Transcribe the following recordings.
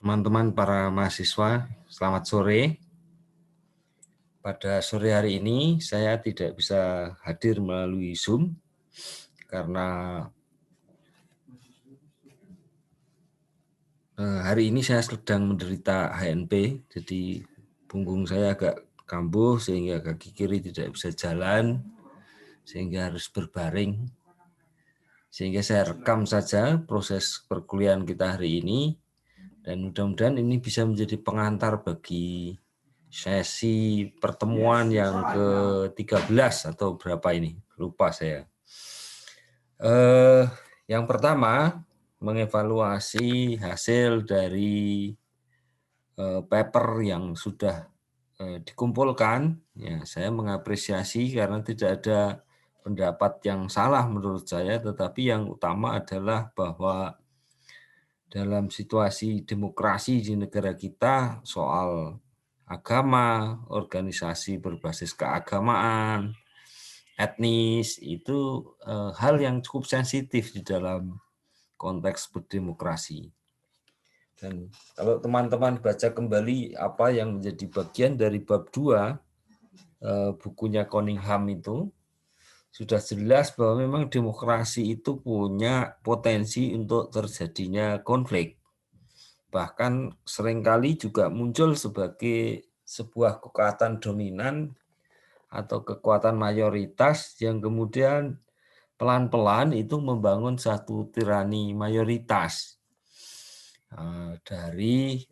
teman-teman para mahasiswa, selamat sore. Pada sore hari ini saya tidak bisa hadir melalui Zoom karena hari ini saya sedang menderita HNP, jadi punggung saya agak kambuh sehingga kaki kiri tidak bisa jalan, sehingga harus berbaring. Sehingga saya rekam saja proses perkuliahan kita hari ini, dan mudah-mudahan ini bisa menjadi pengantar bagi sesi pertemuan yang ke-13 atau berapa ini, lupa saya. Yang pertama, mengevaluasi hasil dari paper yang sudah dikumpulkan. Ya, saya mengapresiasi karena tidak ada pendapat yang salah menurut saya, tetapi yang utama adalah bahwa dalam situasi demokrasi di negara kita, soal agama, organisasi berbasis keagamaan, etnis, itu hal yang cukup sensitif di dalam konteks berdemokrasi. Dan kalau teman-teman baca kembali apa yang menjadi bagian dari bab 2 bukunya Cunningham itu, sudah jelas bahwa memang demokrasi itu punya potensi untuk terjadinya konflik. Bahkan seringkali juga muncul sebagai sebuah kekuatan dominan atau kekuatan mayoritas yang kemudian pelan-pelan itu membangun satu tirani mayoritas dari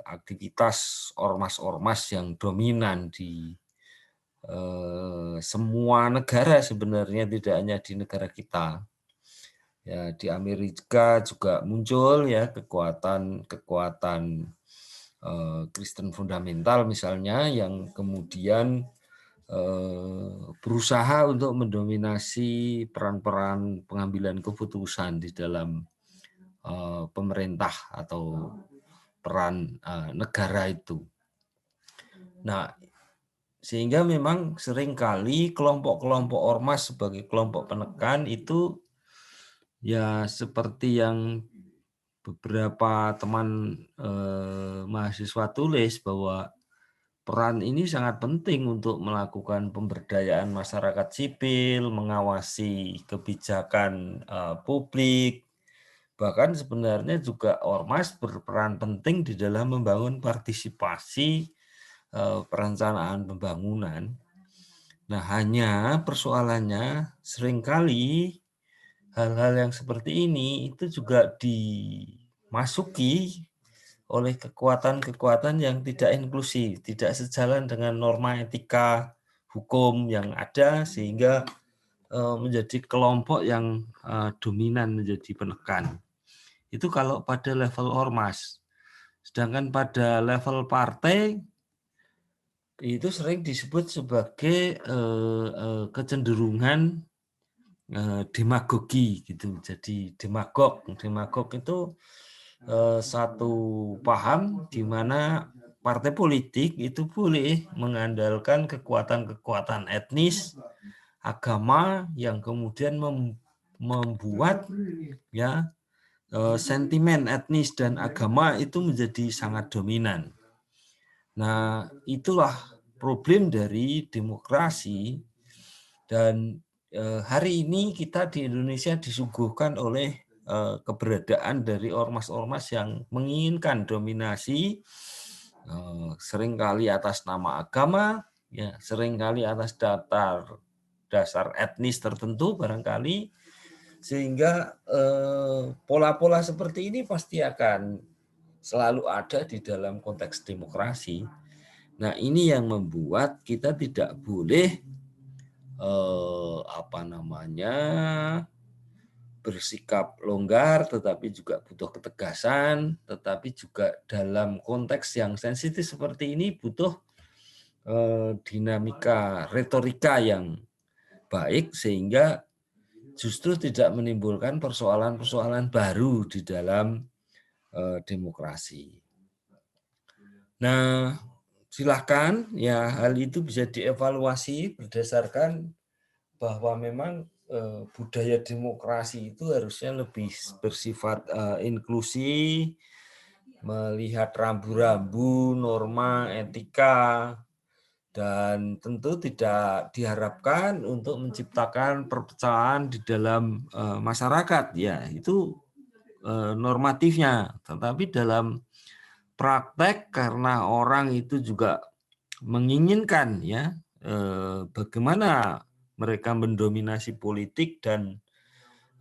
aktivitas ormas-ormas yang dominan di semua negara sebenarnya, tidak hanya di negara kita. Ya, di Amerika juga muncul ya kekuatan Kristen fundamental misalnya yang kemudian berusaha untuk mendominasi peran-peran pengambilan keputusan di dalam pemerintah atau peran negara itu. Nah, sehingga memang seringkali kelompok-kelompok ormas sebagai kelompok penekan itu ya seperti yang beberapa teman mahasiswa tulis bahwa peran ini sangat penting untuk melakukan pemberdayaan masyarakat sipil, mengawasi kebijakan publik, bahkan sebenarnya juga ormas berperan penting di dalam membangun partisipasi perencanaan pembangunan. Nah, hanya persoalannya seringkali hal-hal yang seperti ini itu juga dimasuki oleh kekuatan-kekuatan yang tidak inklusif, tidak sejalan dengan norma etika hukum yang ada, sehingga menjadi kelompok yang dominan, menjadi penekan. Itu kalau pada level ormas. Sedangkan pada level partai itu sering disebut sebagai kecenderungan demagogi gitu. Jadi demagog itu satu paham di mana partai politik itu boleh mengandalkan kekuatan-kekuatan etnis, agama yang kemudian membuat ya sentimen etnis dan agama itu menjadi sangat dominan. Nah, itulah problem dari demokrasi, dan hari ini kita di Indonesia disuguhkan oleh keberadaan dari ormas-ormas yang menginginkan dominasi, seringkali atas nama agama, ya seringkali atas dasar etnis tertentu barangkali, sehingga pola-pola seperti ini pasti akan selalu ada di dalam konteks demokrasi. Nah, ini yang membuat kita tidak boleh bersikap longgar, tetapi juga butuh ketegasan, tetapi juga dalam konteks yang sensitif seperti ini butuh dinamika retorika yang baik sehingga justru tidak menimbulkan persoalan-persoalan baru di dalam demokrasi. Nah, silahkan ya hal itu bisa dievaluasi berdasarkan bahwa memang budaya demokrasi itu harusnya lebih bersifat inklusi, melihat rambu-rambu, norma, etika, dan tentu tidak diharapkan untuk menciptakan perpecahan di dalam masyarakat. Ya, itu normatifnya. Tetapi dalam praktek karena orang itu juga menginginkan ya bagaimana mereka mendominasi politik dan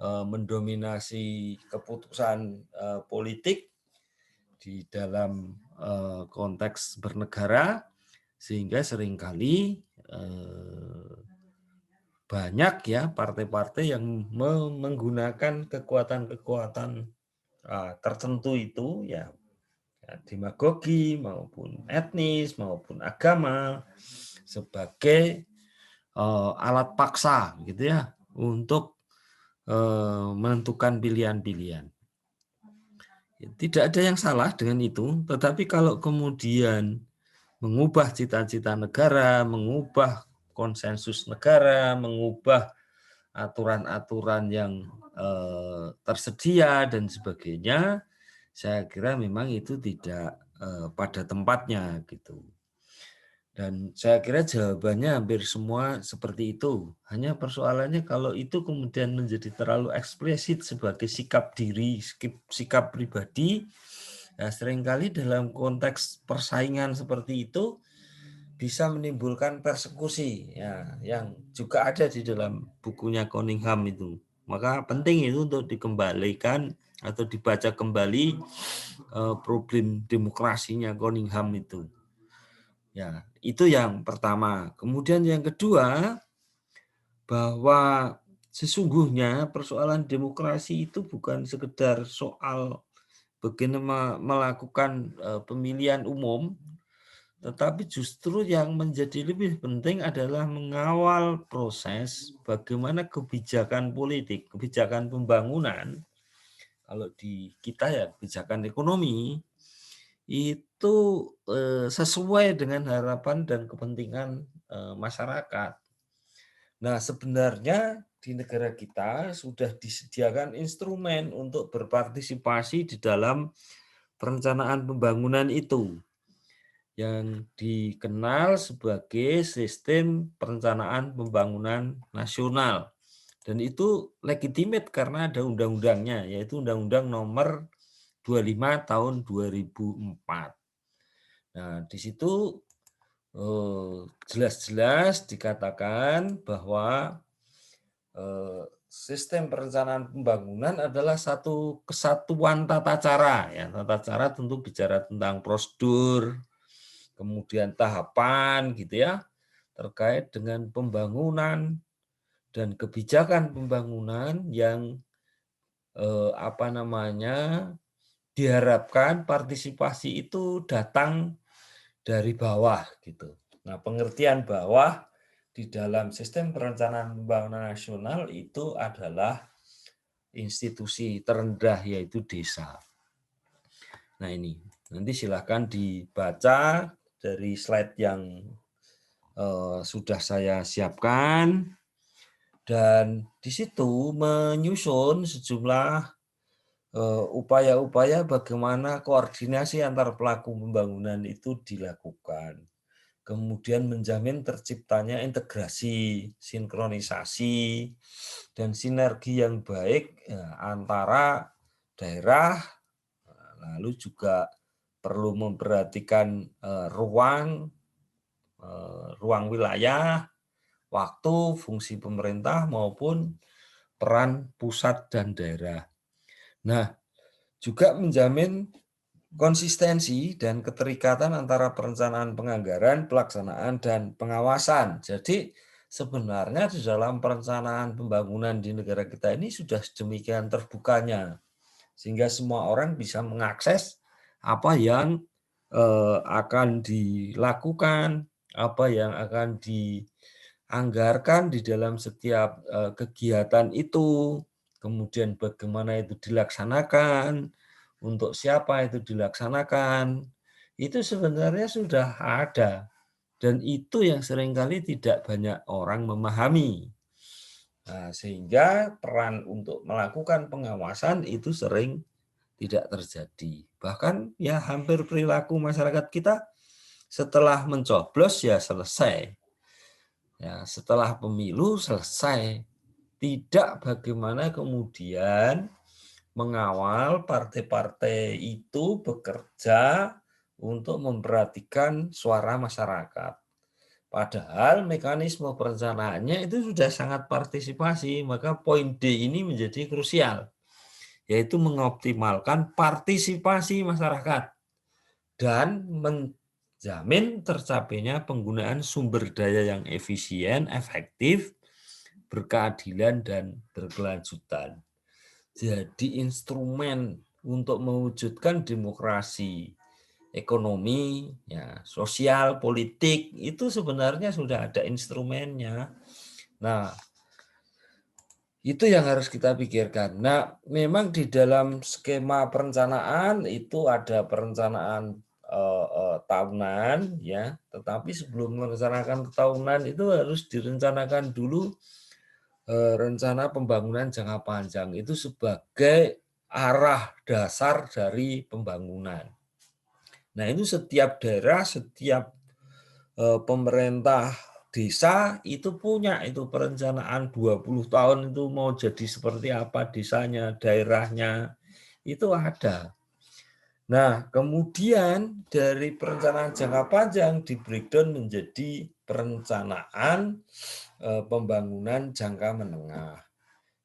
mendominasi keputusan politik di dalam konteks bernegara, sehingga seringkali banyak ya partai-partai yang menggunakan kekuatan-kekuatan tertentu itu ya demagogi maupun etnis maupun agama sebagai alat paksa gitu ya untuk menentukan pilihan-pilihan. Tidak ada yang salah dengan itu, tetapi kalau kemudian mengubah cita-cita negara, mengubah konsensus negara, mengubah aturan-aturan yang tersedia dan sebagainya, saya kira memang itu tidak pada tempatnya gitu. Dan saya kira jawabannya hampir semua seperti itu. Hanya persoalannya kalau itu kemudian menjadi terlalu eksplisit sebagai sikap diri, sikap pribadi, ya seringkali dalam konteks persaingan seperti itu bisa menimbulkan persekusi, ya, yang juga ada di dalam bukunya Cunningham itu. Maka penting itu untuk dikembalikan atau dibaca kembali problem demokrasinya Cunningham itu. Ya, itu yang pertama. Kemudian yang kedua, bahwa sesungguhnya persoalan demokrasi itu bukan sekedar soal bagaimana melakukan pemilihan umum, tetapi justru yang menjadi lebih penting adalah mengawal proses bagaimana kebijakan politik, kebijakan pembangunan, kalau di kita ya kebijakan ekonomi, itu sesuai dengan harapan dan kepentingan masyarakat. Nah, sebenarnya di negara kita sudah disediakan instrumen untuk berpartisipasi di dalam perencanaan pembangunan itu, yang dikenal sebagai sistem perencanaan pembangunan nasional. Dan itu legitimate karena ada undang-undangnya, yaitu Undang-Undang Nomor 25 tahun 2004. Nah, di situ jelas-jelas dikatakan bahwa sistem perencanaan pembangunan adalah satu kesatuan tata cara. Ya, tata cara tentu bicara tentang prosedur, kemudian tahapan, gitu ya, terkait dengan pembangunan dan kebijakan pembangunan yang diharapkan partisipasi itu datang dari bawah gitu. Nah, pengertian bawah di dalam sistem perencanaan pembangunan nasional itu adalah institusi terendah yaitu desa. Nah, ini nanti silahkan dibaca dari slide yang sudah saya siapkan, dan di situ menyusun sejumlah upaya-upaya bagaimana koordinasi antar pelaku pembangunan itu dilakukan. Kemudian menjamin terciptanya integrasi, sinkronisasi, dan sinergi yang baik antara daerah, lalu juga perlu memperhatikan ruang wilayah, waktu, fungsi pemerintah maupun peran pusat dan daerah. Nah, juga menjamin konsistensi dan keterikatan antara perencanaan penganggaran, pelaksanaan, dan pengawasan. Jadi sebenarnya di dalam perencanaan pembangunan di negara kita ini sudah sedemikian terbukanya, sehingga semua orang bisa mengakses apa yang akan dilakukan, apa yang akan dianggarkan di dalam setiap kegiatan itu, kemudian bagaimana itu dilaksanakan, untuk siapa itu dilaksanakan, itu sebenarnya sudah ada. Dan itu yang seringkali tidak banyak orang memahami. Nah, sehingga peran untuk melakukan pengawasan itu sering tidak terjadi. Bahkan ya hampir perilaku masyarakat kita setelah mencoblos ya selesai. Ya, setelah pemilu selesai. Tidak bagaimana kemudian mengawal partai-partai itu bekerja untuk memperhatikan suara masyarakat. Padahal mekanisme perencanaannya itu sudah sangat partisipasi, maka poin D ini menjadi krusial, yaitu mengoptimalkan partisipasi masyarakat dan menjamin tercapainya penggunaan sumber daya yang efisien, efektif, berkeadilan, dan berkelanjutan. Jadi instrumen untuk mewujudkan demokrasi, ekonomi, ya, sosial, politik, itu sebenarnya sudah ada instrumennya. Nah, itu yang harus kita pikirkan. Nah, memang di dalam skema perencanaan itu ada perencanaan tahunan, ya. Tetapi sebelum merencanakan tahunan itu harus direncanakan dulu rencana pembangunan jangka panjang itu sebagai arah dasar dari pembangunan. Nah, itu setiap daerah, setiap pemerintah desa itu punya itu perencanaan 20 tahun itu mau jadi seperti apa desanya, daerahnya, itu ada. Nah, kemudian dari perencanaan jangka panjang di breakdown menjadi perencanaan pembangunan jangka menengah.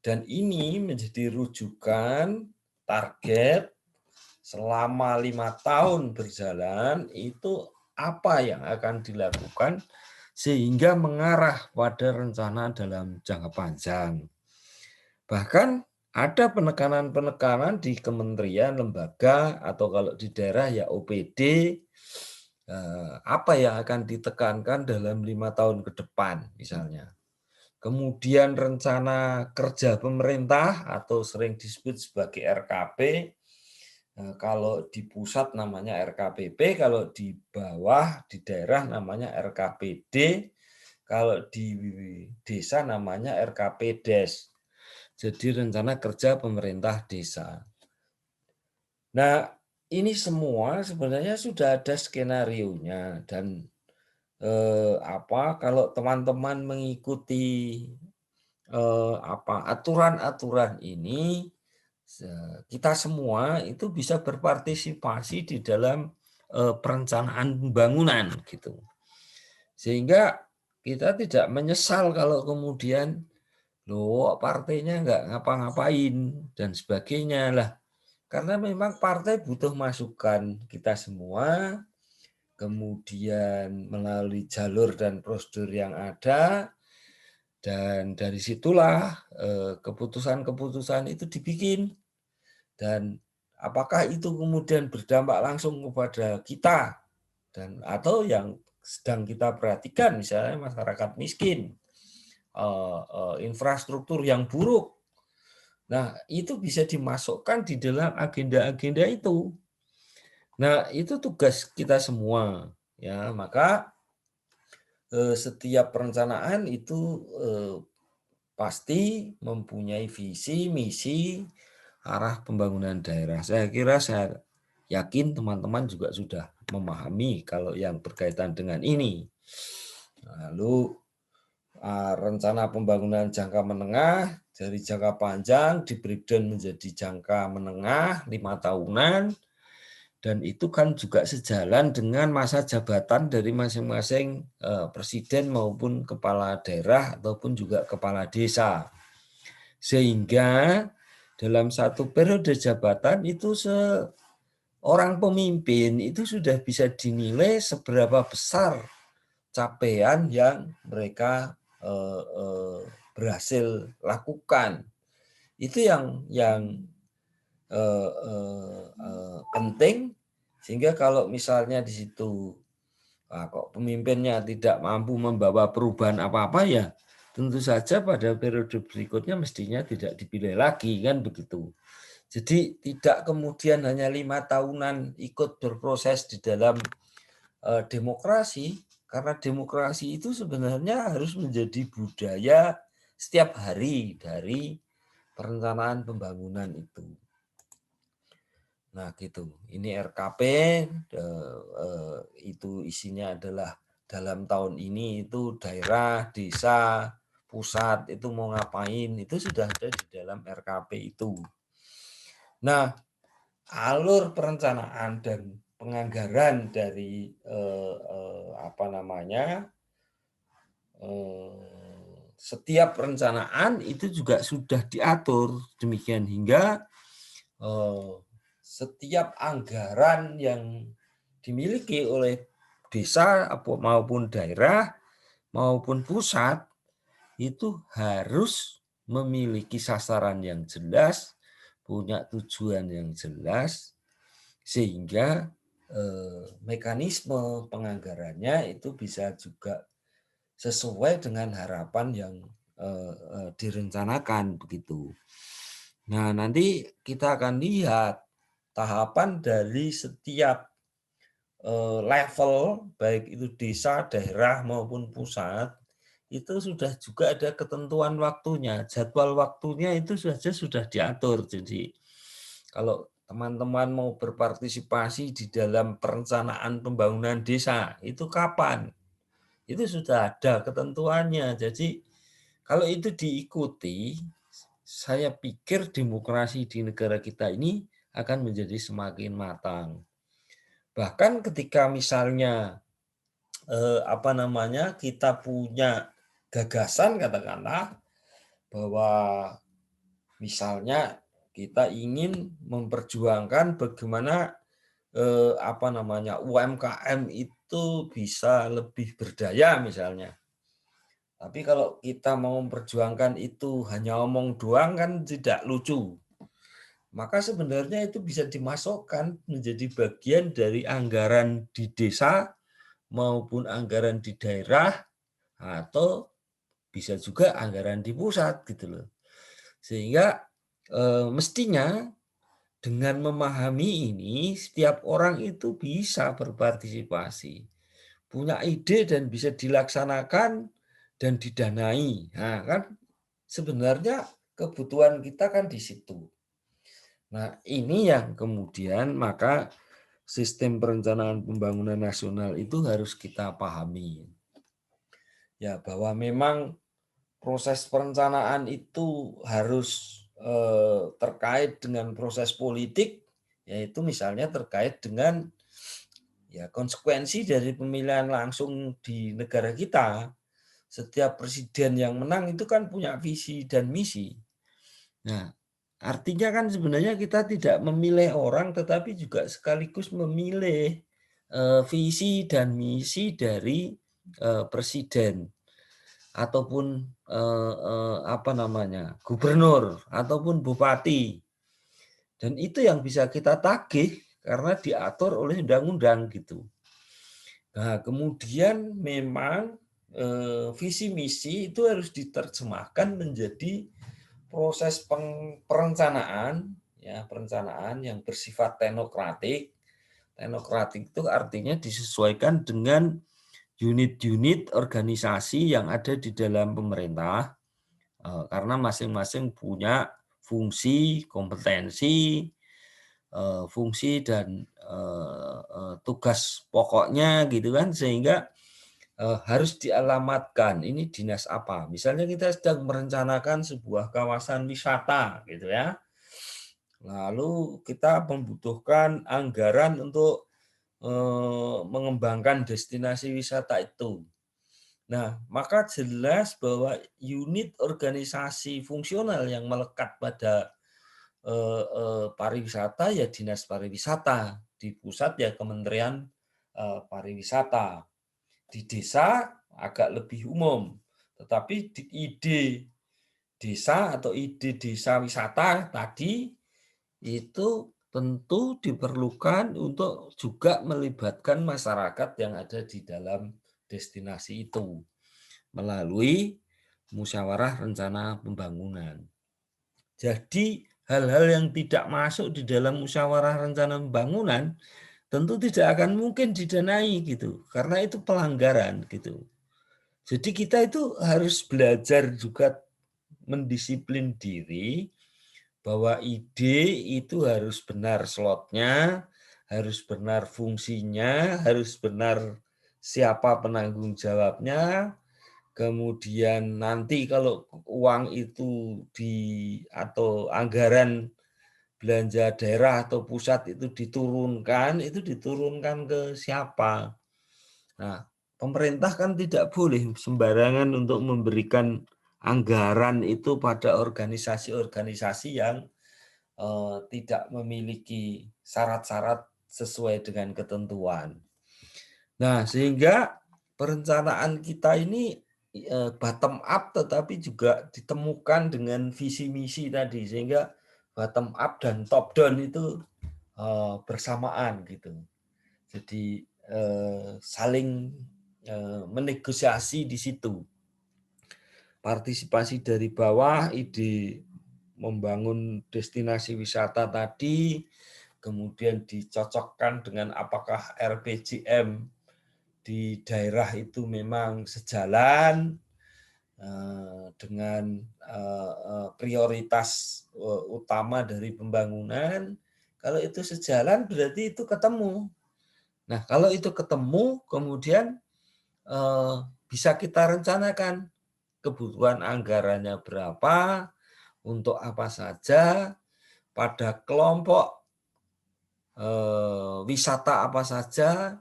Dan ini menjadi rujukan target selama 5 tahun berjalan itu apa yang akan dilakukan sehingga mengarah pada rencana dalam jangka panjang. Bahkan ada penekanan-penekanan di kementerian, lembaga, atau kalau di daerah ya OPD, apa yang akan ditekankan dalam 5 tahun ke depan misalnya. Kemudian rencana kerja pemerintah atau sering disebut sebagai RKP, kalau di pusat namanya RKPP, kalau di bawah di daerah namanya RKPD, kalau di desa namanya RKPDes. Jadi rencana kerja pemerintah desa. Nah, ini semua sebenarnya sudah ada skenarionya dan kalau teman-teman mengikuti aturan-aturan ini, kita semua itu bisa berpartisipasi di dalam perencanaan pembangunan gitu. Sehingga kita tidak menyesal kalau kemudian loh partainya nggak ngapa-ngapain dan sebagainya lah. Karena memang partai butuh masukan kita semua, kemudian melalui jalur dan prosedur yang ada, dan dari situlah keputusan-keputusan itu dibikin. Dan apakah itu kemudian berdampak langsung kepada kita dan atau yang sedang kita perhatikan misalnya masyarakat miskin, infrastruktur yang buruk. Nah, itu bisa dimasukkan di dalam agenda-agenda itu. Nah, itu tugas kita semua, ya. Maka setiap perencanaan itu pasti mempunyai visi, misi, arah pembangunan daerah. Saya kira saya yakin teman-teman juga sudah memahami kalau yang berkaitan dengan ini. Lalu rencana pembangunan jangka menengah dari jangka panjang di breakdown menjadi jangka menengah 5 tahunan, dan itu kan juga sejalan dengan masa jabatan dari masing-masing presiden maupun kepala daerah ataupun juga kepala desa. Sehingga dalam satu periode jabatan itu seorang pemimpin itu sudah bisa dinilai seberapa besar capaian yang mereka berhasil lakukan. Itu yang penting, sehingga kalau misalnya di situ kok pemimpinnya tidak mampu membawa perubahan apa-apa, ya tentu saja pada periode berikutnya mestinya tidak dipilih lagi, kan begitu. Jadi tidak kemudian hanya 5 tahunan ikut berproses di dalam demokrasi, karena demokrasi itu sebenarnya harus menjadi budaya setiap hari dari perencanaan pembangunan itu. Nah gitu, ini RKP itu isinya adalah dalam tahun ini itu daerah, desa, pusat itu mau ngapain, itu sudah ada di dalam RKP itu. Nah, alur perencanaan dan penganggaran dari setiap perencanaan itu juga sudah diatur demikian hingga setiap anggaran yang dimiliki oleh desa maupun daerah maupun pusat itu harus memiliki sasaran yang jelas, punya tujuan yang jelas, sehingga mekanisme penganggarannya itu bisa juga sesuai dengan harapan yang direncanakan begitu. Nah, nanti kita akan lihat tahapan dari setiap level, baik itu desa, daerah maupun pusat, itu sudah juga ada ketentuan waktunya. Jadwal waktunya itu saja sudah diatur. Jadi kalau teman-teman mau berpartisipasi di dalam perencanaan pembangunan desa, itu kapan? Itu sudah ada ketentuannya. Jadi kalau itu diikuti, saya pikir demokrasi di negara kita ini akan menjadi semakin matang. Bahkan ketika misalnya kita punya gagasan katakanlah bahwa misalnya kita ingin memperjuangkan bagaimana UMKM itu bisa lebih berdaya misalnya. Tapi kalau kita mau memperjuangkan itu hanya omong doang kan tidak lucu. Maka sebenarnya itu bisa dimasukkan menjadi bagian dari anggaran di desa maupun anggaran di daerah atau bisa juga anggaran di pusat gitu loh. Sehingga mestinya dengan memahami ini setiap orang itu bisa berpartisipasi, punya ide dan bisa dilaksanakan dan didanai. Nah, kan sebenarnya kebutuhan kita kan di situ. Nah, ini yang kemudian maka sistem perencanaan pembangunan nasional itu harus kita pahami. Ya, bahwa memang proses perencanaan itu harus terkait dengan proses politik, yaitu misalnya terkait dengan ya konsekuensi dari pemilihan langsung di negara kita. Setiap presiden yang menang itu kan punya visi dan misi. Nah, artinya kan sebenarnya kita tidak memilih orang, tetapi juga sekaligus memilih visi dan misi dari presiden ataupun gubernur ataupun bupati. Dan itu yang bisa kita tagih karena diatur oleh undang-undang gitu. Nah, kemudian memang visi misi itu harus diterjemahkan menjadi proses perencanaan, ya perencanaan yang bersifat teknokratik. Teknokratik itu artinya disesuaikan dengan unit-unit organisasi yang ada di dalam pemerintah, karena masing-masing punya fungsi, kompetensi, fungsi dan tugas pokoknya gitu kan, sehingga harus dialamatkan ini dinas apa. Misalnya kita sedang merencanakan sebuah kawasan wisata gitu ya. Lalu kita membutuhkan anggaran untuk mengembangkan destinasi wisata itu. Nah, maka jelas bahwa unit organisasi fungsional yang melekat pada pariwisata ya dinas pariwisata, di pusat ya Kementerian Pariwisata. Di desa agak lebih umum, tetapi di ide desa atau ide desa wisata tadi itu tentu diperlukan untuk juga melibatkan masyarakat yang ada di dalam destinasi itu melalui musyawarah rencana pembangunan. Jadi hal-hal yang tidak masuk di dalam musyawarah rencana pembangunan tentu tidak akan mungkin didanai gitu, karena itu pelanggaran gitu. Jadi kita itu harus belajar juga mendisiplin diri bahwa ide itu harus benar slotnya, harus benar fungsinya, harus benar siapa penanggung jawabnya, kemudian nanti kalau uang itu atau anggaran belanja daerah atau pusat itu diturunkan ke siapa. Nah, pemerintah kan tidak boleh sembarangan untuk memberikan anggaran itu pada organisasi-organisasi yang tidak memiliki syarat-syarat sesuai dengan ketentuan. Nah, sehingga perencanaan kita ini bottom up tetapi juga ditemukan dengan visi misi tadi, sehingga bottom up dan top down itu bersamaan gitu. Jadi saling menegosiasi di situ. Partisipasi dari bawah, ide membangun destinasi wisata tadi, kemudian dicocokkan dengan apakah RPJM di daerah itu memang sejalan dengan prioritas utama dari pembangunan. Kalau itu sejalan berarti itu ketemu. Nah, kalau itu ketemu, kemudian bisa kita rencanakan kebutuhan anggarannya berapa, untuk apa saja, pada kelompok wisata apa saja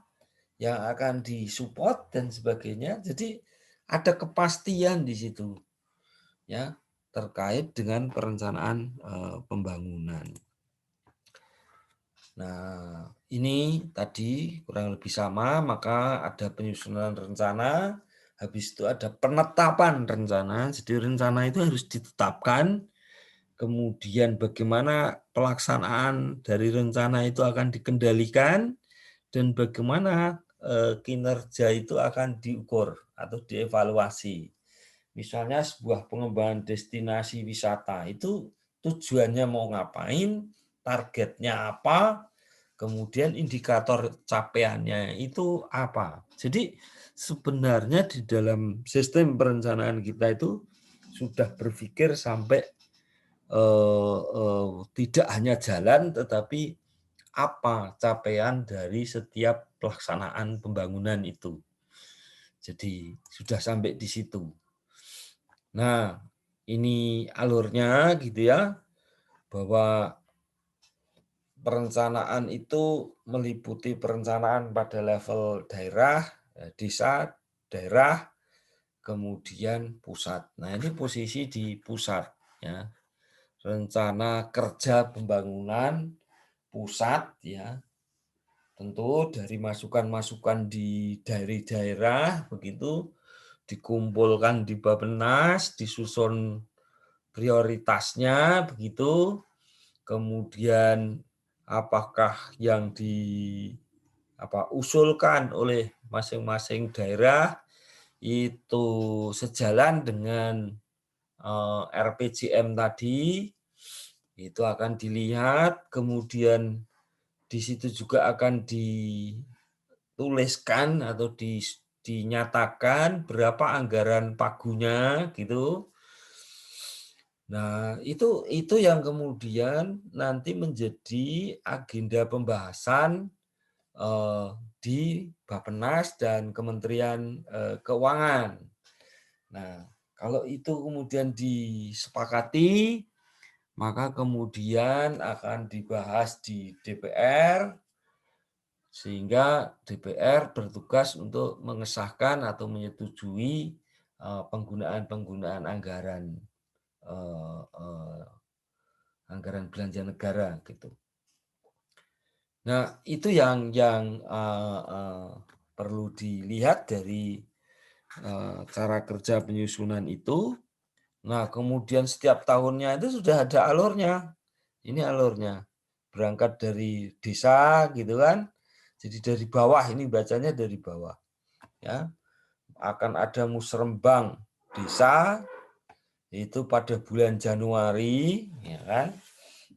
yang akan disupport dan sebagainya. Jadi ada kepastian di situ ya terkait dengan perencanaan pembangunan. Nah, ini tadi kurang lebih sama, maka ada penyusunan rencana, habis itu ada penetapan rencana. Jadi rencana itu harus ditetapkan, kemudian bagaimana pelaksanaan dari rencana itu akan dikendalikan, dan bagaimana kinerja itu akan diukur atau dievaluasi. Misalnya sebuah pengembangan destinasi wisata itu tujuannya mau ngapain, targetnya apa, kemudian indikator capaiannya itu apa. Jadi sebenarnya di dalam sistem perencanaan kita itu sudah berpikir sampai tidak hanya jalan, tetapi apa capaian dari setiap pelaksanaan pembangunan itu. Jadi sudah sampai di situ. Nah, ini alurnya gitu ya, bahwa perencanaan itu meliputi perencanaan pada level daerah, desa, daerah, kemudian pusat. Nah, ini posisi di pusat ya. Rencana kerja pembangunan pusat ya. Tentu dari masukan-masukan di daerah begitu dikumpulkan di Bappenas, disusun prioritasnya begitu. Kemudian apakah yang usulkan oleh masing-masing daerah itu sejalan dengan RPJM tadi, itu akan dilihat, kemudian di situ juga akan dituliskan atau dinyatakan berapa anggaran pagunya gitu. Nah, itu yang kemudian nanti menjadi agenda pembahasan di Bappenas dan Kementerian Keuangan. Nah, kalau itu kemudian disepakati, maka kemudian akan dibahas di DPR, sehingga DPR bertugas untuk mengesahkan atau menyetujui penggunaan anggaran anggaran belanja negara gitu. Nah, itu yang perlu dilihat dari cara kerja penyusunan itu. Nah, kemudian setiap tahunnya itu sudah ada alurnya. Ini alurnya. Berangkat dari desa gitu kan. Jadi dari bawah, ini bacanya dari bawah. Ya. Akan ada musrembang desa itu pada bulan Januari, ya kan.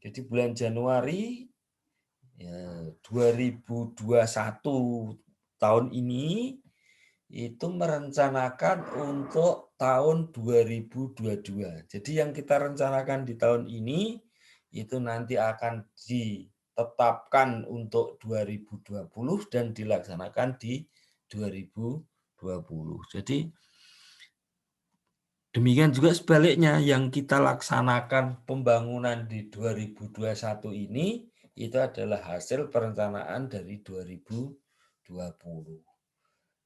Jadi bulan Januari ya, 2021 tahun ini itu merencanakan untuk tahun 2022. Jadi yang kita rencanakan di tahun ini itu nanti akan ditetapkan untuk 2020 dan dilaksanakan di 2020. Jadi demikian juga sebaliknya, yang kita laksanakan pembangunan di 2021 ini itu adalah hasil perencanaan dari 2020.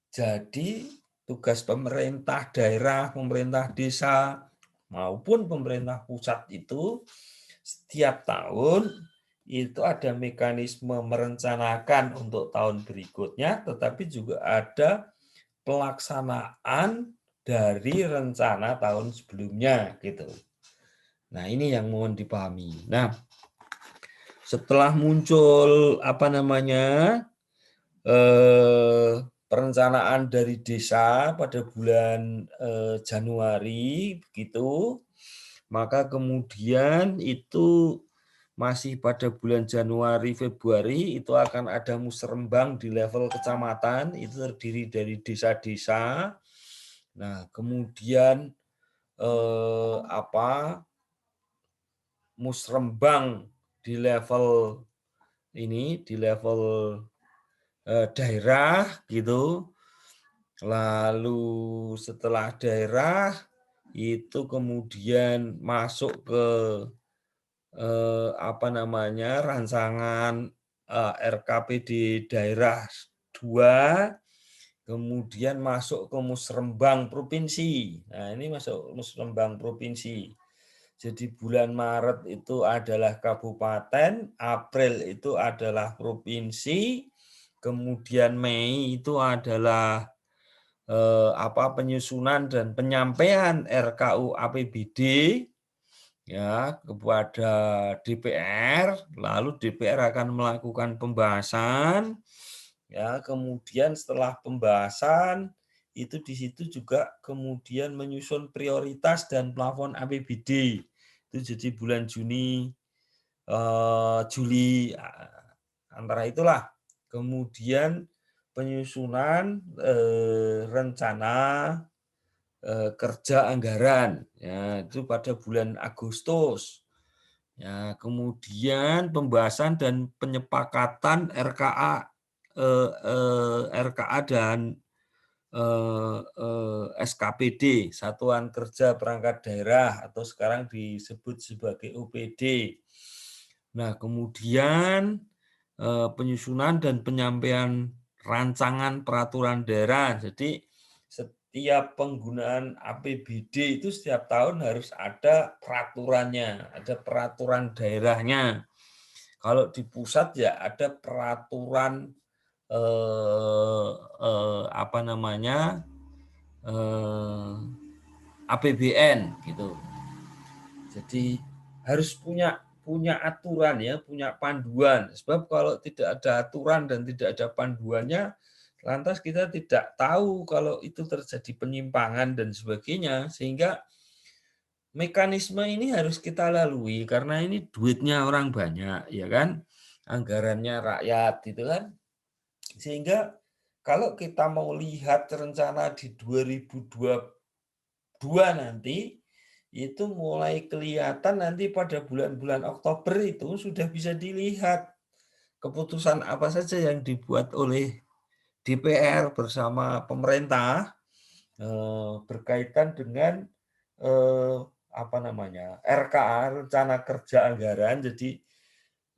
Jadi tugas pemerintah daerah, pemerintah desa, maupun pemerintah pusat itu setiap tahun itu ada mekanisme merencanakan untuk tahun berikutnya, tetapi juga ada pelaksanaan dari rencana tahun sebelumnya gitu. Nah, ini yang mohon dipahami. Nah, setelah muncul perencanaan dari desa pada bulan Januari begitu, maka kemudian itu masih pada bulan Januari Februari itu akan ada musrembang di level kecamatan, itu terdiri dari desa-desa. Nah, kemudian musrembang di level daerah gitu. Lalu setelah daerah itu kemudian masuk ke rancangan RKPD daerah 2, kemudian masuk ke musrembang provinsi. Nah, ini masuk musrembang provinsi. Jadi bulan Maret itu adalah kabupaten, April itu adalah provinsi, kemudian Mei itu adalah penyusunan dan penyampaian RKU APBD ya kepada DPR, lalu DPR akan melakukan pembahasan. Ya, kemudian setelah pembahasan itu di situ juga kemudian menyusun prioritas dan plafon APBD. Itu jadi bulan Juni, Juli, antara itulah. Kemudian penyusunan rencana kerja anggaran, ya itu pada bulan Agustus. Ya, kemudian pembahasan dan penyepakatan RKA dan SKPD, Satuan Kerja Perangkat Daerah atau sekarang disebut sebagai OPD. Nah, kemudian penyusunan dan penyampaian rancangan peraturan daerah. Jadi setiap penggunaan APBD itu setiap tahun harus ada peraturannya, ada peraturan daerahnya. Kalau di pusat ya ada peraturan APBN gitu. Jadi harus punya aturan ya, punya panduan. Sebab kalau tidak ada aturan dan tidak ada panduannya, lantas kita tidak tahu kalau itu terjadi penyimpangan dan sebagainya, sehingga mekanisme ini harus kita lalui karena ini duitnya orang banyak, ya kan? Anggarannya rakyat gitu kan. Sehingga kalau kita mau lihat rencana di 2022 nanti itu mulai kelihatan nanti pada bulan-bulan Oktober itu sudah bisa dilihat keputusan apa saja yang dibuat oleh DPR bersama pemerintah berkaitan dengan RKA, rencana kerja anggaran. Jadi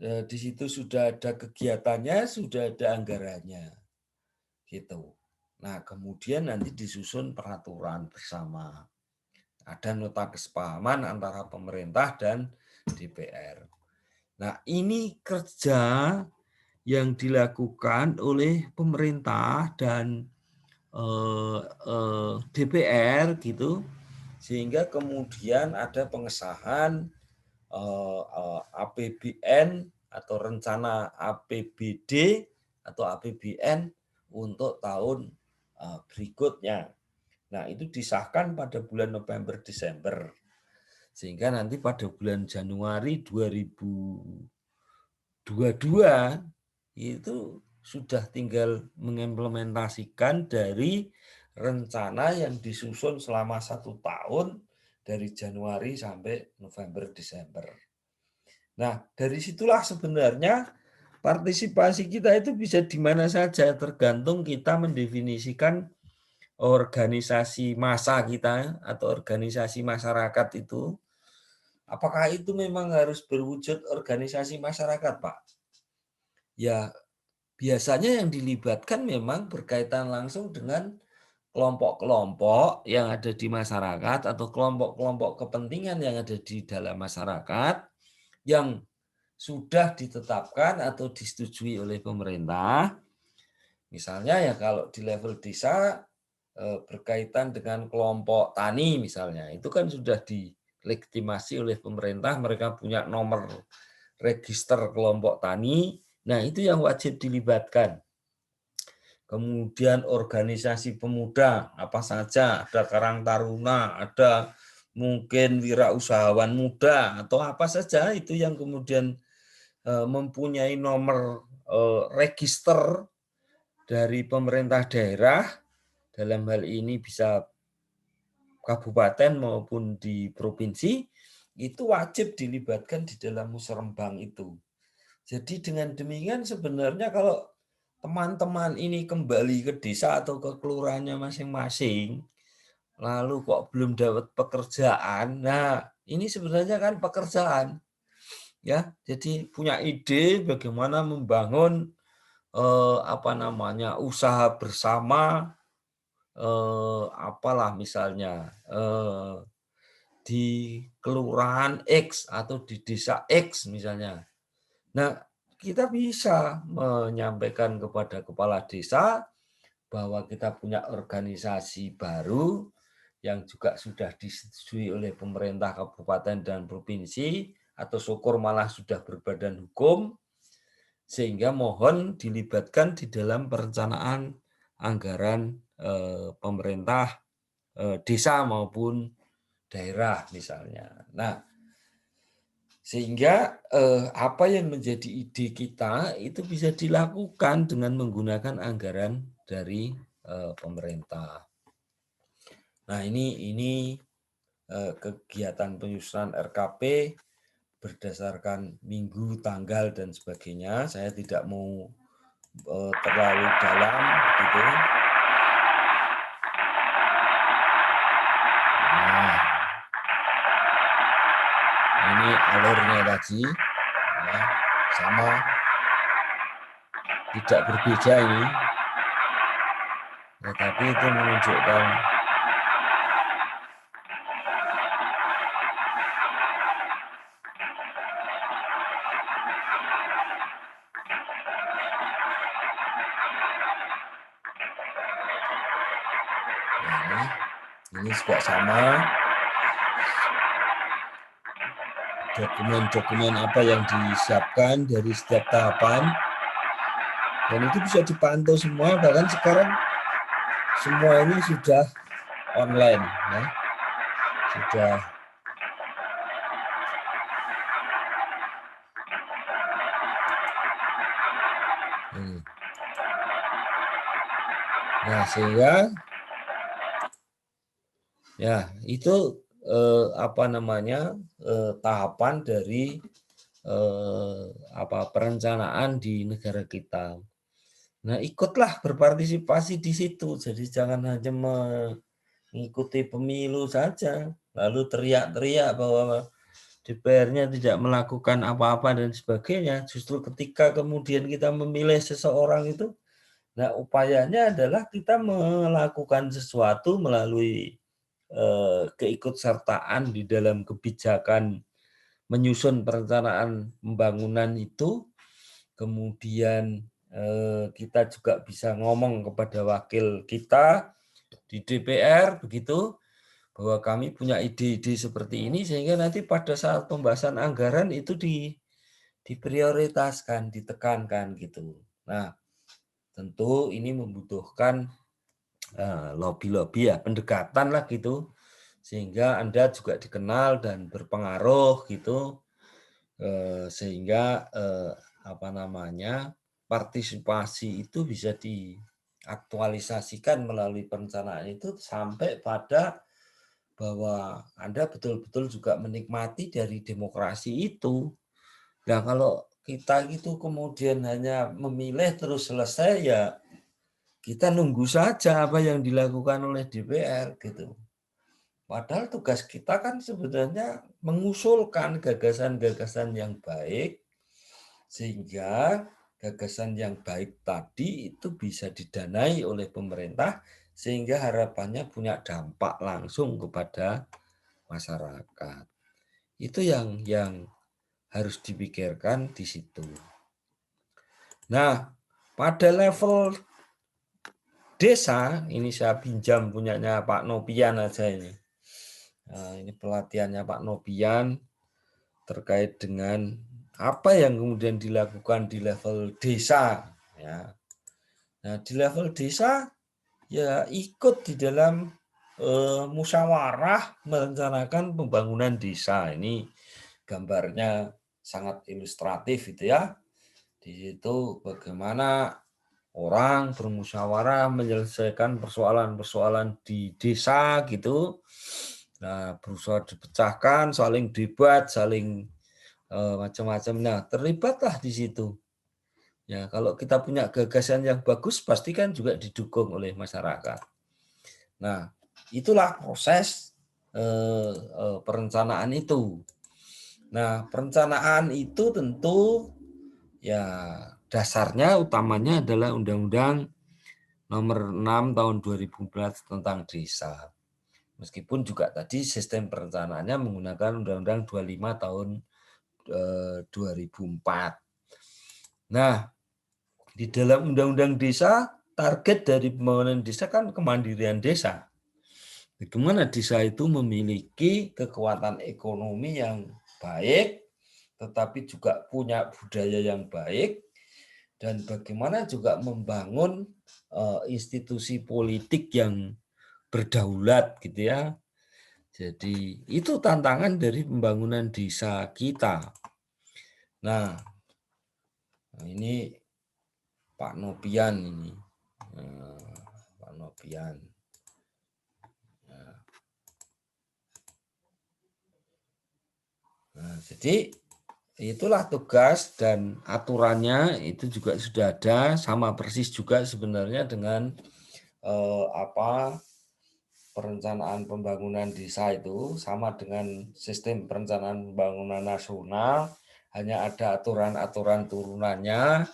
di situ sudah ada kegiatannya, sudah ada anggarannya, gitu. Nah, kemudian nanti disusun peraturan bersama. Ada nota kesepahaman antara pemerintah dan DPR. Nah, ini kerja yang dilakukan oleh pemerintah dan DPR gitu, sehingga kemudian ada pengesahan APBN atau rencana APBD atau APBN untuk tahun berikutnya. Nah, itu disahkan pada bulan November Desember. Sehingga nanti pada bulan Januari 2022 itu sudah tinggal mengimplementasikan dari rencana yang disusun selama 1 tahun dari Januari sampai November Desember. Nah, dari situlah sebenarnya partisipasi kita itu bisa di mana saja, tergantung kita mendefinisikan organisasi massa kita atau organisasi masyarakat itu, apakah itu memang harus berwujud organisasi masyarakat, Pak? Ya, biasanya yang dilibatkan memang berkaitan langsung dengan kelompok-kelompok yang ada di masyarakat atau kelompok-kelompok kepentingan yang ada di dalam masyarakat yang sudah ditetapkan atau disetujui oleh pemerintah. Misalnya ya kalau di level desa berkaitan dengan kelompok tani misalnya, itu kan sudah dilegitimasi oleh pemerintah, mereka punya nomor register kelompok tani. Nah, itu yang wajib dilibatkan. Kemudian organisasi pemuda apa saja, ada Karang Taruna, ada mungkin wirausahawan muda atau apa saja itu yang kemudian mempunyai nomor register dari pemerintah daerah, dalam hal ini bisa kabupaten maupun di provinsi, itu wajib dilibatkan di dalam musrembang itu. Jadi dengan demikian sebenarnya kalau teman-teman ini kembali ke desa atau ke kelurahannya masing-masing, lalu kok belum dapat pekerjaan, nah ini sebenarnya kan pekerjaan, ya. Jadi punya ide bagaimana membangun usaha bersama, apalah misalnya, di kelurahan X atau di desa X misalnya. Nah, kita bisa menyampaikan kepada kepala desa bahwa kita punya organisasi baru yang juga sudah disetujui oleh pemerintah kabupaten dan provinsi, atau syukur malah sudah berbadan hukum, sehingga mohon dilibatkan di dalam perencanaan anggaran pemerintah desa maupun daerah misalnya. Nah, sehingga apa yang menjadi ide kita itu bisa dilakukan dengan menggunakan anggaran dari pemerintah. Nah, ini kegiatan penyusunan RKP berdasarkan minggu, tanggal, dan sebagainya. Saya tidak mau terlalu dalam begitu. Nah, ini alurnya tadi ya, sama, tidak berbeda ini, tetapi itu menunjukkan ini juga sama, dokumen-dokumen apa yang disiapkan dari setiap tahapan, dan itu bisa dipantau semua, bahkan sekarang semua ini sudah online, ya. Sudah. Nah, sehingga ya itu tahapan dari perencanaan di negara kita. Nah, ikutlah berpartisipasi di situ. Jadi jangan hanya mengikuti pemilu saja, lalu teriak-teriak bahwa DPR-nya tidak melakukan apa-apa dan sebagainya. Justru ketika kemudian kita memilih seseorang itu, nah upayanya adalah kita melakukan sesuatu melalui keikutsertaan di dalam kebijakan menyusun perencanaan pembangunan itu, kemudian kita juga bisa ngomong kepada wakil kita di DPR begitu, bahwa kami punya ide-ide seperti ini, sehingga nanti pada saat pembahasan anggaran itu diprioritaskan, ditekankan gitu. Nah, tentu ini membutuhkan lobby-lobby ya, pendekatan lah gitu, sehingga Anda juga dikenal dan berpengaruh gitu, sehingga partisipasi itu bisa diaktualisasikan melalui perencanaan itu sampai pada bahwa Anda betul-betul juga menikmati dari demokrasi itu. Nah, kalau kita itu kemudian hanya memilih terus selesai, ya kita nunggu saja apa yang dilakukan oleh DPR gitu. Padahal tugas kita kan sebenarnya mengusulkan gagasan-gagasan yang baik, sehingga gagasan yang baik tadi itu bisa didanai oleh pemerintah, sehingga harapannya punya dampak langsung kepada masyarakat. Itu yang harus dipikirkan di situ. Nah, pada level desa, ini saya pinjam punyanya Pak Nopian aja ini. Nah, ini pelatihannya Pak Nopian terkait dengan apa yang kemudian dilakukan di level desa. Ya. Nah, di level desa ya ikut di dalam musyawarah merencanakan pembangunan desa. Ini gambarnya sangat ilustratif itu ya. Di situ bagaimana orang bermusyawarah menyelesaikan persoalan-persoalan di desa gitu. Nah, berusaha dipecahkan, saling debat, saling macam-macam. Nah, terlibatlah di situ. Ya, kalau kita punya gagasan yang bagus, pasti kan juga didukung oleh masyarakat. Nah, itulah proses perencanaan itu. Nah, perencanaan itu tentu ya dasarnya utamanya adalah Undang-Undang Nomor 6 Tahun 2014 tentang desa. Meskipun juga tadi sistem perencanaannya menggunakan Undang-Undang 25 tahun 2004. Nah, di dalam Undang-Undang Desa, target dari pembangunan desa kan kemandirian desa. Bagaimana desa itu memiliki kekuatan ekonomi yang baik, tetapi juga punya budaya yang baik, dan bagaimana juga membangun institusi politik yang berdaulat gitu ya. Jadi itu tantangan dari pembangunan desa kita. Nah, ini Pak Nopian ini. Pak Nopian. Nah, jadi itulah tugas dan aturannya itu juga sudah ada, sama persis juga sebenarnya dengan perencanaan pembangunan desa itu, sama dengan sistem perencanaan pembangunan nasional, hanya ada aturan-aturan turunannya.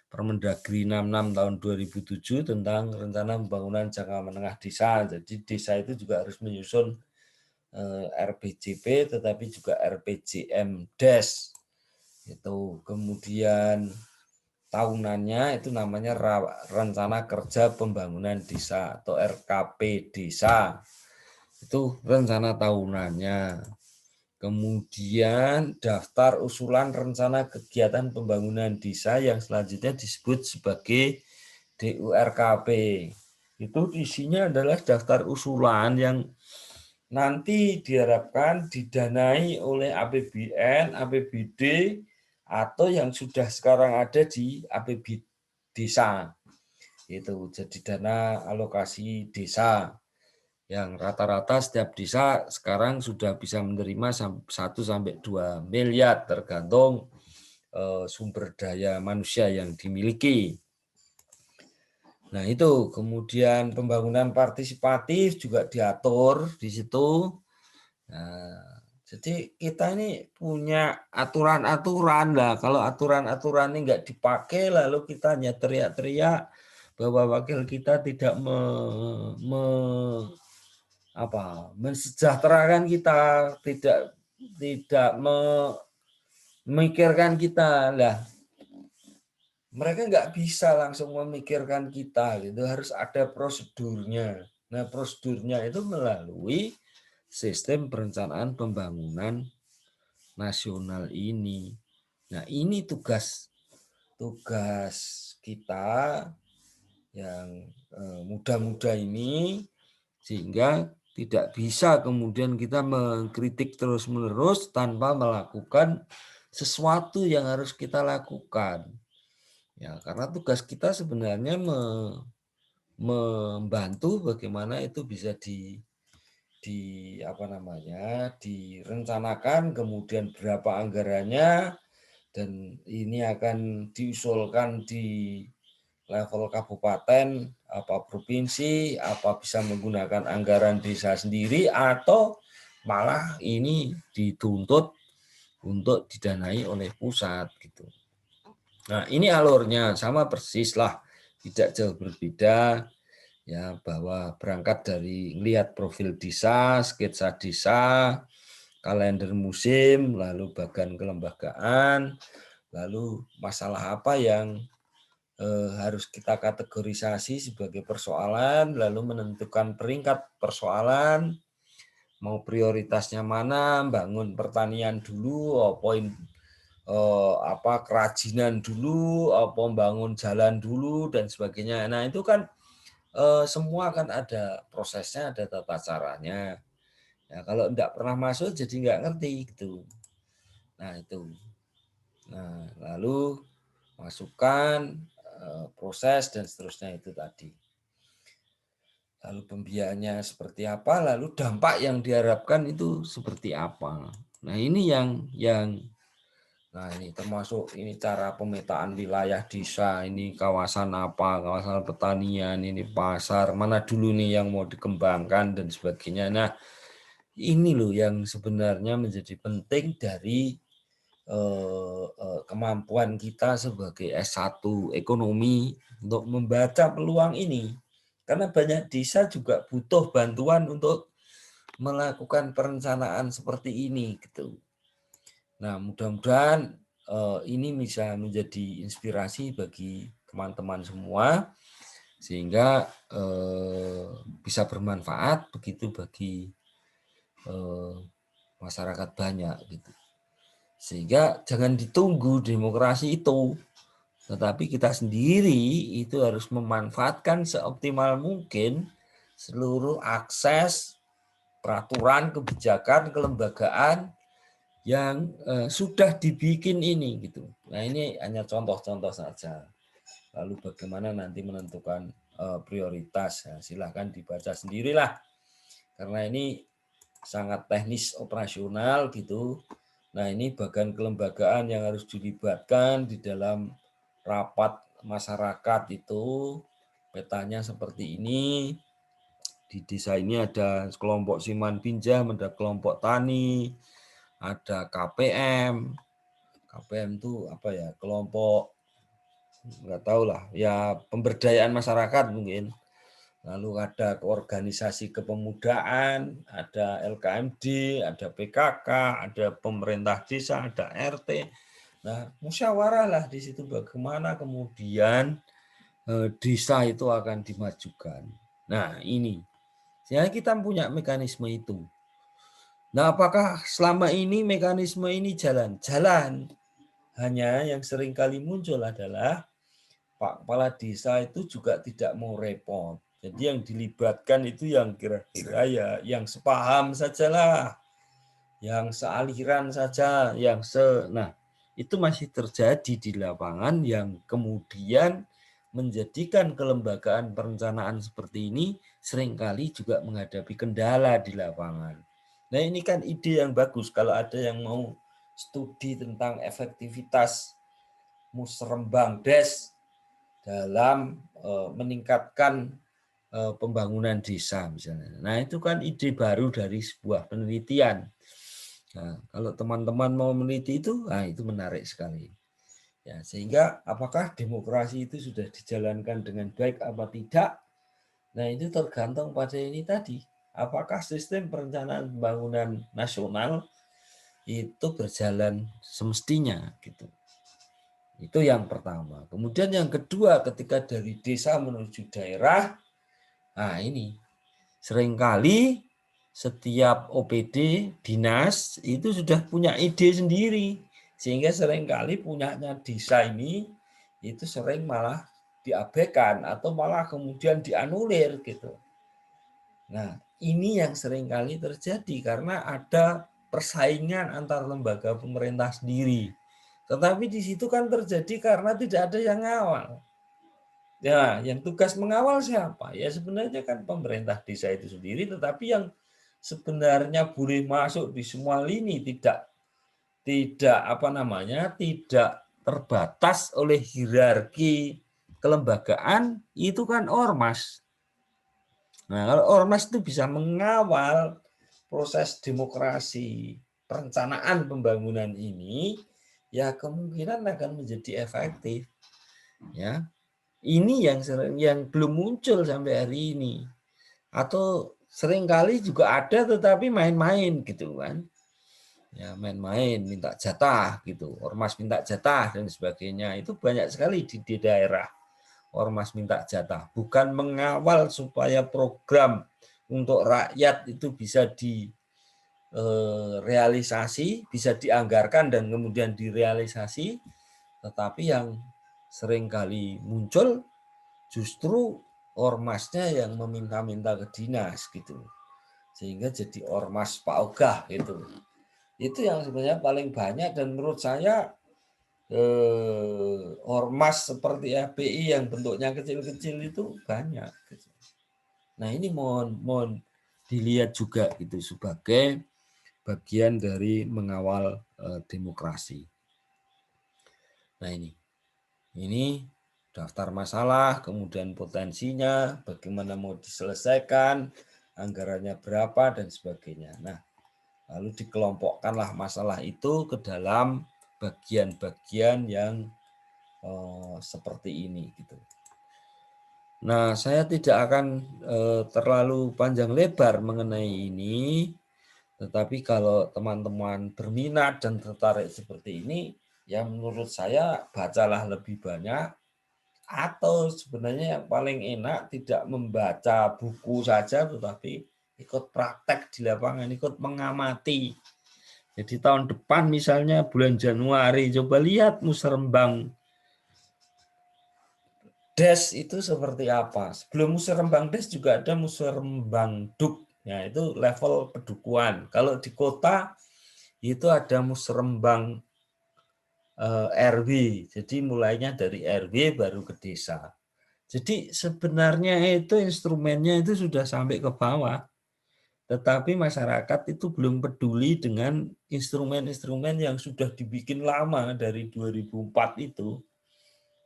Permendagri 66 tahun 2007 tentang rencana pembangunan jangka menengah desa. Jadi desa itu juga harus menyusun RPJP tetapi juga RPJMDes. Itu kemudian tahunannya itu namanya Rencana Kerja Pembangunan Desa atau RKP Desa. Itu rencana tahunannya. Kemudian daftar usulan rencana kegiatan pembangunan desa yang selanjutnya disebut sebagai DURKP. Itu isinya adalah daftar usulan yang nanti diharapkan didanai oleh APBN, APBD, atau yang sudah sekarang ada di APB desa. Itu jadi dana alokasi desa yang rata-rata setiap desa sekarang sudah bisa menerima 1-2 miliar tergantung sumber daya manusia yang dimiliki. Nah, itu kemudian pembangunan partisipatif juga diatur di situ. Nah, jadi kita ini punya aturan-aturan lah. Kalau aturan-aturan ini nggak dipakai, lalu kita hanya teriak-teriak bahwa wakil kita tidak mensejahterakan kita, tidak memikirkan kita lah. Mereka nggak bisa langsung memikirkan kita, gitu. Harus ada prosedurnya. Nah, prosedurnya itu melalui sistem perencanaan pembangunan nasional ini. Nah, ini tugas kita yang muda-muda ini, sehingga tidak bisa kemudian kita mengkritik terus-menerus tanpa melakukan sesuatu yang harus kita lakukan. Ya, karena tugas kita sebenarnya membantu bagaimana itu bisa direncanakan, kemudian berapa anggarannya, dan ini akan diusulkan di level kabupaten, apa provinsi, apa bisa menggunakan anggaran desa sendiri, atau malah ini dituntut untuk didanai oleh pusat gitu. Nah, ini alurnya sama persis lah, tidak jauh berbeda ya, bahwa berangkat dari lihat profil desa, sketsa desa, kalender musim, lalu bagan kelembagaan, lalu masalah apa yang harus kita kategorisasi sebagai persoalan, lalu menentukan peringkat persoalan, mau prioritasnya mana, bangun pertanian dulu, poin kerajinan dulu, apa bangun jalan dulu dan sebagainya. Nah itu kan semua kan ada prosesnya, ada tata caranya. Ya, kalau enggak pernah masuk jadi nggak ngerti gitu. Nah itu. Nah lalu masukkan proses dan seterusnya itu tadi. Lalu pembiayaannya seperti apa, lalu dampak yang diharapkan itu seperti apa. Nah ini nah ini termasuk ini cara pemetaan wilayah desa, ini kawasan apa, kawasan pertanian, ini pasar, mana dulu nih yang mau dikembangkan dan sebagainya. Nah ini loh yang sebenarnya menjadi penting dari kemampuan kita sebagai S1 ekonomi untuk membaca peluang ini. Karena banyak desa juga butuh bantuan untuk melakukan perencanaan seperti ini gitu. Nah, mudah-mudahan ini bisa menjadi inspirasi bagi teman-teman semua sehingga bisa bermanfaat begitu bagi masyarakat banyak gitu. Sehingga jangan ditunggu demokrasi itu, tetapi kita sendiri itu harus memanfaatkan seoptimal mungkin seluruh akses peraturan, kebijakan, kelembagaan yang sudah dibikin ini gitu. Nah ini hanya contoh-contoh saja. Lalu bagaimana nanti menentukan prioritas? Ya, silahkan dibaca sendirilah. Karena ini sangat teknis operasional gitu. Nah ini bagian kelembagaan yang harus dilibatkan di dalam rapat masyarakat itu. Petanya seperti ini. Di desa ini ada kelompok siman pinjam, ada kelompok tani, ada KPM. KPM itu apa ya, kelompok nggak tahu lah ya, pemberdayaan masyarakat mungkin. Lalu ada organisasi kepemudaan, ada LKMD, ada PKK, ada pemerintah desa, ada RT. Nah musyawarah lah di situ bagaimana kemudian desa itu akan dimajukan. Nah ini ya kita punya mekanisme itu. Nah, apakah selama ini mekanisme ini jalan? Jalan. Hanya yang sering kali muncul adalah Pak Kepala Desa itu juga tidak mau repot. Jadi yang dilibatkan itu yang kira-kira ya yang sepaham sajalah, yang sealiran saja, nah itu masih terjadi di lapangan yang kemudian menjadikan kelembagaan perencanaan seperti ini seringkali juga menghadapi kendala di lapangan. Nah ini kan ide yang bagus kalau ada yang mau studi tentang efektivitas musrembang des dalam meningkatkan pembangunan desa misalnya. Nah itu kan ide baru dari sebuah penelitian. Nah, kalau teman-teman mau meneliti itu, nah itu menarik sekali. Ya, sehingga apakah demokrasi itu sudah dijalankan dengan baik apa tidak? Nah itu tergantung pada ini tadi. Apakah sistem perencanaan pembangunan nasional itu berjalan semestinya gitu. Itu yang pertama. Kemudian yang kedua, ketika dari desa menuju daerah, nah ini seringkali setiap OPD dinas itu sudah punya ide sendiri, sehingga seringkali punyanya desa ini itu sering malah diabaikan atau malah kemudian dianulir gitu. Nah ini yang seringkali terjadi karena ada persaingan antar lembaga pemerintah sendiri. Tetapi di situ kan terjadi karena tidak ada yang ngawal. Ya, yang tugas mengawal siapa? Ya sebenarnya kan pemerintah desa itu sendiri, tetapi yang sebenarnya boleh masuk di semua lini tidak tidak terbatas oleh hierarki kelembagaan, itu kan ormas. Nah, kalau ormas itu bisa mengawal proses demokrasi, perencanaan pembangunan ini, ya kemungkinan akan menjadi efektif. Ya, ini yang belum muncul sampai hari ini, atau seringkali juga ada tetapi main-main gitu kan. Ya, main-main minta jatah gitu, ormas minta jatah dan sebagainya, itu banyak sekali di daerah. Ormas minta jatah, bukan mengawal supaya program untuk rakyat itu bisa direalisasi, bisa dianggarkan dan kemudian direalisasi, tetapi yang seringkali muncul justru ormasnya yang meminta-minta ke dinas gitu, sehingga jadi ormas Pak Ogah gitu. Itu yang sebenarnya paling banyak, dan menurut saya ormas seperti FPI yang bentuknya kecil-kecil itu banyak. Nah, ini mohon dilihat juga gitu sebagai bagian dari mengawal demokrasi. Nah, ini daftar masalah, kemudian potensinya, bagaimana mau diselesaikan, anggarannya berapa dan sebagainya. Nah, lalu dikelompokkanlah masalah itu ke dalam bagian-bagian yang seperti ini gitu. Nah, saya tidak akan terlalu panjang lebar mengenai ini, tetapi kalau teman-teman berminat dan tertarik seperti ini, ya menurut saya bacalah lebih banyak, atau sebenarnya yang paling enak tidak membaca buku saja, tetapi ikut praktek di lapangan, ikut mengamati. Jadi tahun depan misalnya bulan Januari, coba lihat Musrembang Des itu seperti apa. Sebelum Musrembang Des juga ada Musrembang Duk. Ya, itu level pedukuhan. Kalau di kota itu ada Musrembang RW. Jadi mulainya dari RW baru ke desa. Jadi sebenarnya itu instrumennya itu sudah sampai ke bawah. Tetapi masyarakat itu belum peduli dengan instrumen-instrumen yang sudah dibikin lama dari 2004 itu.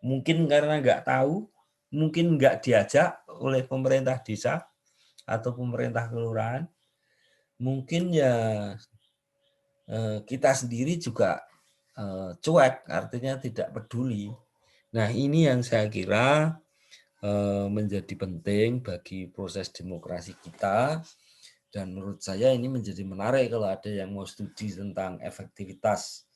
Mungkin karena nggak tahu, mungkin nggak diajak oleh pemerintah desa atau pemerintah kelurahan. Mungkin ya kita sendiri juga cuek, artinya tidak peduli. Nah, ini yang saya kira menjadi penting bagi proses demokrasi kita, dan menurut saya ini menjadi menarik kalau ada yang mau studi tentang efektivitas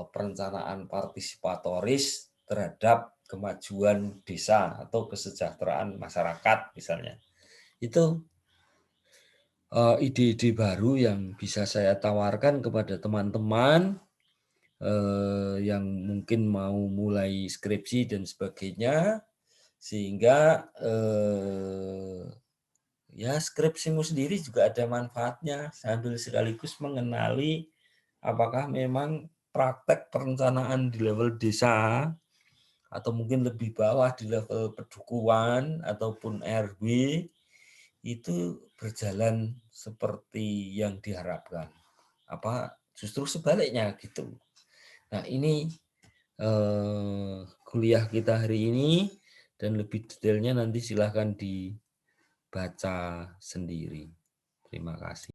perencanaan partisipatoris terhadap kemajuan desa atau kesejahteraan masyarakat misalnya. Itu ide-ide baru yang bisa saya tawarkan kepada teman-teman yang mungkin mau mulai skripsi dan sebagainya, sehingga ya skripsimu sendiri juga ada manfaatnya sambil sekaligus mengenali apakah memang praktek perencanaan di level desa atau mungkin lebih bawah di level pedukuhan ataupun RW itu berjalan seperti yang diharapkan. Apa justru sebaliknya gitu. Nah, ini kuliah kita hari ini, dan lebih detailnya nanti silahkan dibaca sendiri. Terima kasih.